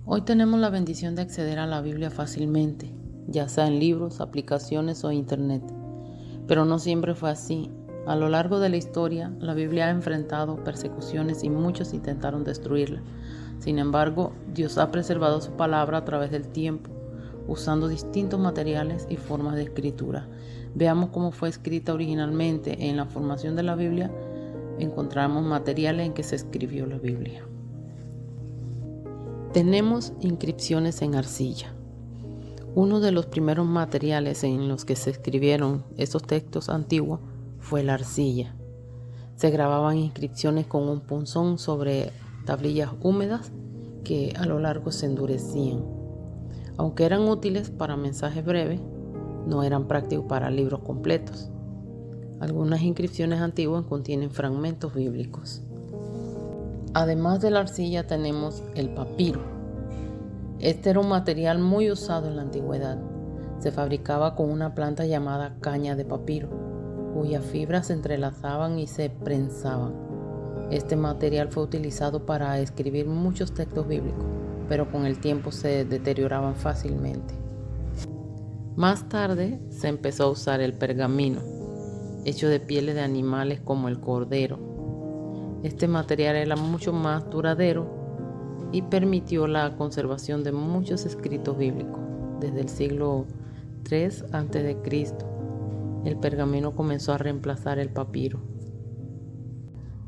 Hoy tenemos la bendición de acceder a la Biblia fácilmente, ya sea en libros, aplicaciones o internet. Pero no siempre fue así. A lo largo de la historia, la Biblia ha enfrentado persecuciones y muchos intentaron destruirla. Sin embargo, Dios ha preservado su palabra a través del tiempo, usando distintos materiales y formas de escritura. Veamos cómo fue escrita originalmente. En la formación de la Biblia encontramos materiales en que se escribió la Biblia. Tenemos inscripciones en arcilla. Uno de los primeros materiales en los que se escribieron estos textos antiguos fue la arcilla. Se grababan inscripciones con un punzón sobre tablillas húmedas que a lo largo se endurecían. Aunque eran útiles para mensajes breves, no eran prácticos para libros completos. Algunas inscripciones antiguas contienen fragmentos bíblicos. Además de la arcilla tenemos el papiro. Este era un material muy usado en la antigüedad. Se fabricaba con una planta llamada caña de papiro, cuyas fibras se entrelazaban y se prensaban. Este material fue utilizado para escribir muchos textos bíblicos, pero con el tiempo se deterioraban fácilmente. Más tarde se empezó a usar el pergamino, hecho de pieles de animales como el cordero. Este material era mucho más duradero y permitió la conservación de muchos escritos bíblicos. Desde el siglo III a.C., el pergamino comenzó a reemplazar el papiro.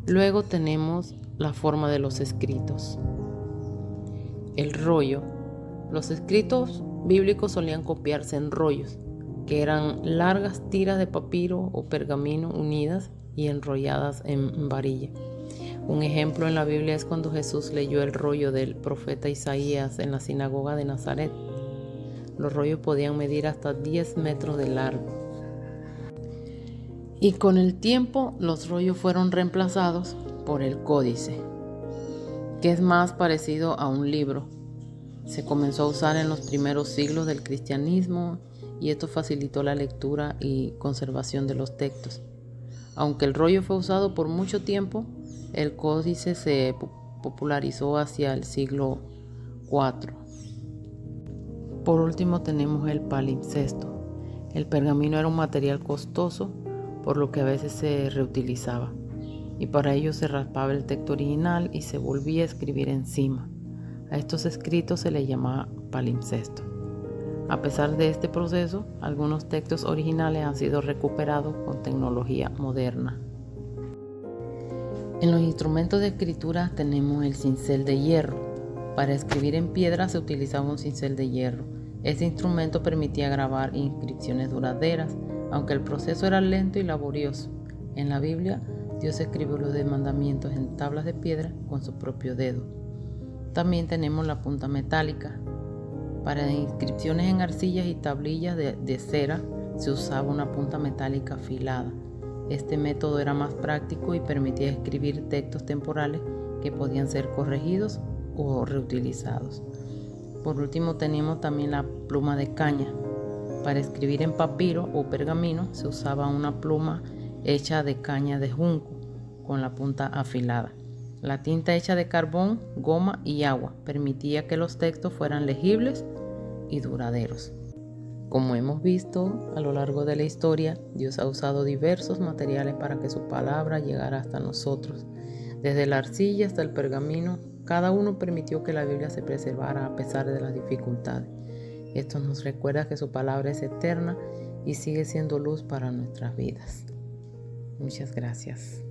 Luego tenemos la forma de los escritos. El rollo. Los escritos bíblicos solían copiarse en rollos, que eran largas tiras de papiro o pergamino unidas y enrolladas en varilla. Un ejemplo en la Biblia es cuando Jesús leyó el rollo del profeta Isaías en la sinagoga de Nazaret. Los rollos podían medir hasta 10 metros de largo. Y con el tiempo los rollos fueron reemplazados por el códice, que es más parecido a un libro. Se comenzó a usar en los primeros siglos del cristianismo y esto facilitó la lectura y conservación de los textos. Aunque el rollo fue usado por mucho tiempo, el códice se popularizó hacia el siglo IV. Por último tenemos el palimpsesto. El pergamino era un material costoso, por lo que a veces se reutilizaba, y para ello se raspaba el texto original y se volvía a escribir encima. A estos escritos se les llamaba palimpsesto. A pesar de este proceso, algunos textos originales han sido recuperados con tecnología moderna. En los instrumentos de escritura tenemos el cincel de hierro. Para escribir en piedra se utilizaba un cincel de hierro. Este instrumento permitía grabar inscripciones duraderas, aunque el proceso era lento y laborioso. En la Biblia, Dios escribió los mandamientos en tablas de piedra con su propio dedo. También tenemos la punta metálica. Para inscripciones en arcillas y tablillas de cera se usaba una punta metálica afilada. Este método era más práctico y permitía escribir textos temporales que podían ser corregidos o reutilizados. Por último tenemos también la pluma de caña. Para escribir en papiro o pergamino se usaba una pluma hecha de caña de junco con la punta afilada. La tinta hecha de carbón, goma y agua permitía que los textos fueran legibles y duraderos. Como hemos visto a lo largo de la historia, Dios ha usado diversos materiales para que su palabra llegara hasta nosotros. Desde la arcilla hasta el pergamino, cada uno permitió que la Biblia se preservara a pesar de las dificultades. Esto nos recuerda que su palabra es eterna y sigue siendo luz para nuestras vidas. Muchas gracias.